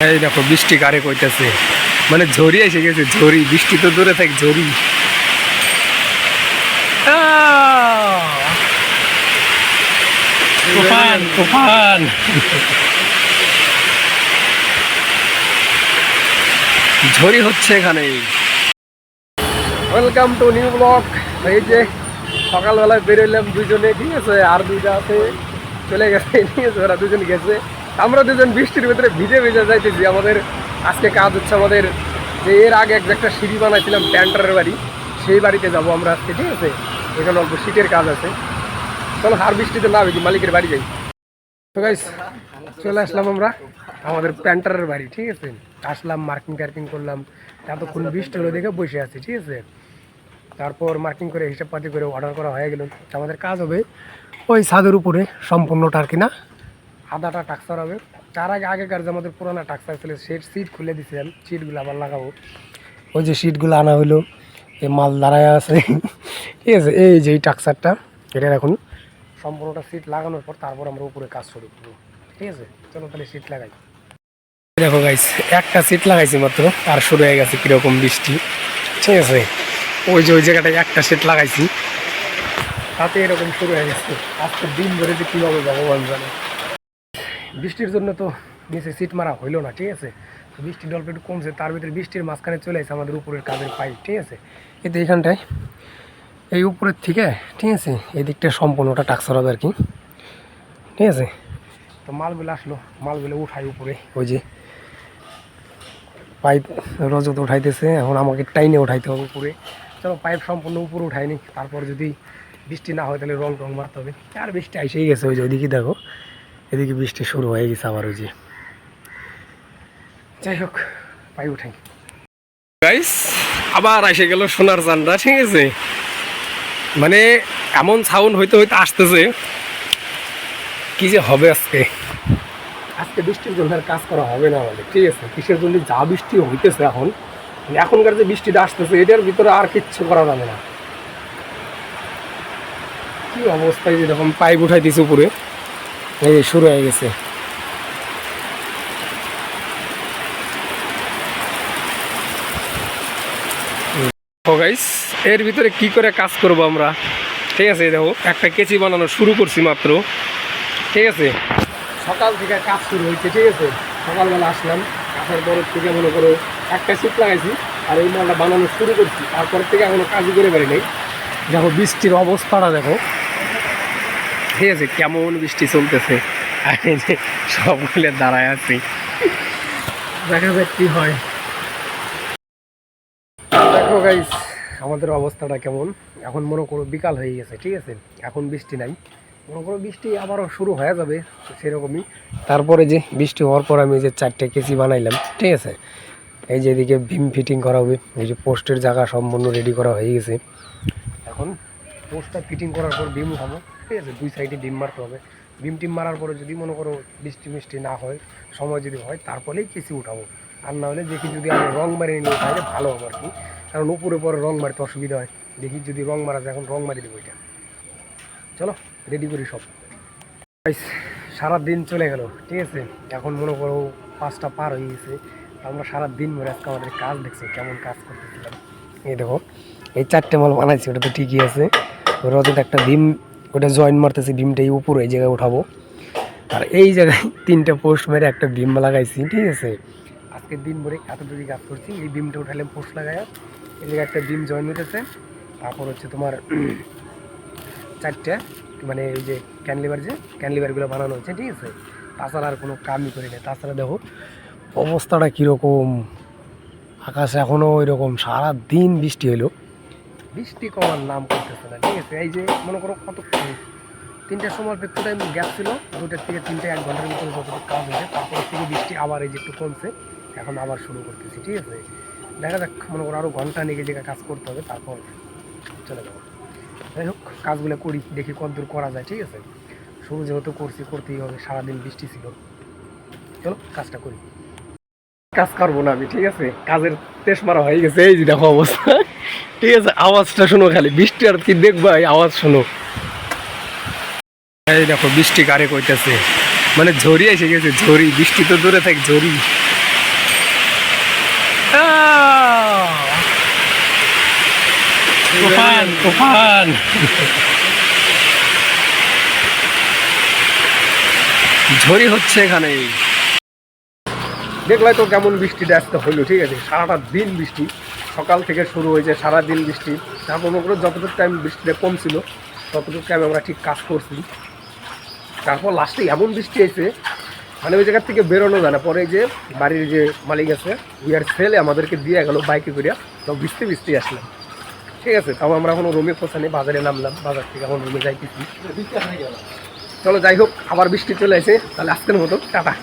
এই দেখো বৃষ্টি কারে কইতেছে, মানে ঝড়ি এসে গেছে। ঝড়ি, বৃষ্টি তো দূরে থাক, ঝড়ি। তুফান তুফান ঝড়ি হচ্ছে এখানে। Welcome to new blog. এই যে সকালবেলায় বেরোলাম দুজনে, ঠিক আছে, আর দুইটা আছে চলে গেছে, ঠিক আছে, ওরা দুজন গেছে। আমরা দুজন বৃষ্টির ভিতরে ভিজে ভিজে যাইতেছি। আমাদের আজকে কাজ হচ্ছে আমাদের যে এর আগে একটা সিঁড়ি বানাইছিলাম প্যান্টারের বাড়ি, সেই বাড়িতে যাবো আমরা আজকে, ঠিক আছে। এখানে অল্প শীতের কাজ আছে। চলো আর বৃষ্টিতে না বেশি মালিকের বাড়ি যাই। তো গাইস চলে আসলাম আমরা আমাদের প্যান্টারের বাড়ি, ঠিক আছে। আসলাম, মার্কিং টার্কিং করলাম, এতক্ষণ বৃষ্টি হলো দেখে বসে আছি, ঠিক আছে। তারপর মার্কিং করে হিসাব পাতি করে অর্ডার করা হয়ে গেল। আমাদের কাজ হবে ওই ছাদের উপরে সম্পূর্ণটা আর কি, না আদাটা টাক্সার হবে। তার আগে আগেকার যে আমাদের পুরোনো টাক্সার ছিল সেই সিট খুলে দিয়েছিলাম, সিটগুলো আবার লাগাবো। ওই যে সিটগুলো আনা হইলো, এই মাল দাঁড়ায় আছে, ঠিক আছে। এই যে এই টাক্সারটা, এটা এখন সম্পূর্ণটা সিট লাগানোর পর তারপর আমরা উপরে কাজ শুরু করবো, ঠিক আছে। চলো তাহলে সিট লাগাই। দেখো গাইস, একটা সিট লাগাইছি মাত্র, আর শুরু হয়ে গেছে কীরকম বৃষ্টি, ঠিক আছে। ওই যে ওই জায়গাটায় একটা সিট লাগাইছি, তাতে এরকম শুরু হয়ে গেছে। আজকে দিন ধরে যে কীভাবে ভগবান জানে। বৃষ্টির জন্য তো নিচে সিট মারা হইলো না, ঠিক আছে। বৃষ্টির ডল্প একটু কমছে, তার ভিতরে বৃষ্টির মাঝখানে চলে আসে আমাদের উপরের কাজের পাইপ, ঠিক আছে। এতে এইখানটায় এই উপরের থেকে, ঠিক আছে, এই দিকটা সম্পূর্ণটা টাক্সার হবে আর কি, ঠিক আছে। তো মালগুলো আসলো, মালগুলো উঠাই উপরে, ওই যে পাইপ রজত উঠাইতেছে, এখন আমাকে টাইনে উঠাইতে হবে উপরে। চলো পাইপ সম্পূর্ণ উপরে উঠাইনি, তারপর যদি বৃষ্টি না হয় তাহলে রং টং মারতে হবে। আর বৃষ্টি এসেই গেছে, ওই যে ওইদিকে দেখো, এদিকে বৃষ্টি শুরু হয়ে গেছে আবার, ওই যে। যাই হোক, পাইপ উঠাই। গাইস আবার এসে গেল সোনার চান্দা, ঠিক আছে। মানে এমন সাউন্ড হইতে হইতে আসতেছে, কি যে হবে আজকে। আজকে বৃষ্টির জন্য আর কাজ করা হবে না আমাদের, ঠিক আছে। কিসের জন্য যা বৃষ্টি হইতেছে এখন, এখনকার যে বৃষ্টিটা আসতেছে এটার ভিতরে আর কিচ্ছু করা যাবে না। কি অবস্থায় যেরকম পাইপ উঠাই দিয়েছে উপরে, এই শুরু হয়ে গেছে। গাইস এর ভিতরে কি করে কাজ করব আমরা, ঠিক আছে। দেখো একটা কেচি বানানো শুরু করছি মাত্র, ঠিক আছে। সকাল থেকে কাজ শুরু হয়েছে, ঠিক আছে। সকালবেলা আসলাম, আসার পরের থেকে মনে করো একটা সিট লাগাইছি, আর এই মালটা বানানো শুরু করছি। তারপর থেকে এখনো কাজই করে পারি নাই। দেখো বৃষ্টির অবস্থাটা দেখো, ঠিক আছে, কেমন বৃষ্টি চলতেছে। আর এই যে সবগুলো দাঁড়ায় আছি, দেখা যাক কি হয়। দেখো গাইস আমাদের অবস্থাটা কেমন। এখন মনে করো বিকাল হয়ে গেছে, ঠিক আছে। এখন বৃষ্টি নাই, মনে করো বৃষ্টি আবারও শুরু হয়ে যাবে সেরকমই। তারপরে যে বৃষ্টি হওয়ার পর আমি যে 4টে কেসি বানাইলাম, ঠিক আছে। এই যে এদিকে বিম ফিটিং করা হবে, এই যে পোস্টের জায়গা সম্পূর্ণ রেডি করা হয়ে গেছে। এখন পোস্টটা ফিটিং করার পর বিম উঠাবো, ঠিক আছে। 2 সাইডে বিম মারতে হবে। বিম টিম মারার পরে যদি মনে করো বৃষ্টি মিষ্টি না হয়, সময় যদি হয়, তারপরেই কেসি উঠাবো। আর না হলে দেখি যদি আমি রং মারিয়ে নিয়ে তাহলে ভালো হবে আর কি, কারণ উপরে পরে রং মারতে অসুবিধা হয়। দেখি যদি রং মারা যায়, এখন রং মারি দেবো এটা। চলো রেডি করি সব। সারাদিন চলে গেল, ঠিক আছে। এখন মনে করো 5টা পার হয়ে গেছে। আমরা সারাদিন ধরে আজকে আমাদের কাজ দেখছি, কেমন কাজ করতেছিলাম। এই দেখো এই 4টে মাল বানাইছি, ওটা তো ঠিকই আছে। রোদে একটা ডিম, ওটা জয়েন মারতেছি, ডিমটা এই উপরে এই জায়গায় উঠাবো। আর এই জায়গায় 3টে পোস্ট মেরে একটা ডিম লাগাইছি, ঠিক আছে। আজকের দিন ভরে এতটুকু কাজ করছি। এই ডিমটা উঠালে পোস্ট লাগায়, এই জায়গায় একটা ডিম জয়েন হইতেছে। তারপর হচ্ছে তোমার 4টে মানে এই যে ক্যানলিভারগুলো বানানো হচ্ছে, ঠিক আছে। তাছাড়া আর কোনো কামই করি না। তাছাড়া দেখো অবস্থাটা কীরকম, আকাশ এখনও ওই রকম। সারাদিন বৃষ্টি হইলো, বৃষ্টি কমার নাম করতেছে না, ঠিক আছে। এই যে মনে করো কতক্ষণ 3টার সময় একটু টাইম গ্যাপ ছিল, 2টা থেকে 3টে 1 ঘন্টার ভিতরে যতটুকু কাজ হয়েছে। তারপর থেকে বৃষ্টি আবার এই যে একটু কমছে, এখন আবার শুরু করতেছি, ঠিক আছে। দেখা যাক, মনে করো আরও ঘন্টা নিয়ে জায়গায় কাজ করতে হবে, তারপর চলে যাবো। যাই হোক কাজগুলো করি, দেখি কতদূর করা যায়, ঠিক আছে। শুরু যেহেতু করতেই হবে, সারাদিন বৃষ্টি ছিল। চলো কাজটা করি। কাজ করবো না আমি, ঠিক আছে। কাজের তেজ মারা হয়ে গেছে, এই যে দেখো অবস্থা, ঠিক আছে। আওয়াজটা শোনো খালি, বৃষ্টি আর কি দেখবা, এই আওয়াজ শোনো। এই দেখো বৃষ্টি কারে কইতেছে, মানে ঝড়ি এসে গেছে, ঝড়ি। বৃষ্টি তো দূরে থাক, ঝড়ি। তুফান তুফান ঝড়ি হচ্ছে এখানে। দেখলাই তো কেমন বৃষ্টিটা আজকে হইলো, ঠিক আছে, সারাটা দিন বৃষ্টি, সকাল থেকে শুরু হয়েছে সারাদিন বৃষ্টি। তারপর মনে করো যতটুকু টাইম বৃষ্টিটা কম ছিল ততটুকু টাইম আমরা ঠিক কাজ করছি। তারপর লাস্টে এমন বৃষ্টি হয়েছে মানে ওই জায়গার থেকে বেরোনো যায় না। পরে যে বাড়ির যে মালিক আছে ইয়ার ছেলে আমাদেরকে দিয়ে গেল বাইকে করিয়া, তো বৃষ্টি বৃষ্টি আসলাম, ঠিক আছে। তাও আমরা এখনো রুমে পৌঁছানি, বাজারে নামলাম, বাজার থেকে এখন রুমে যাইতেছি। চলো যাই হোক, আবার বৃষ্টি চলে আসে, তাহলে আজকের মতো টাটা।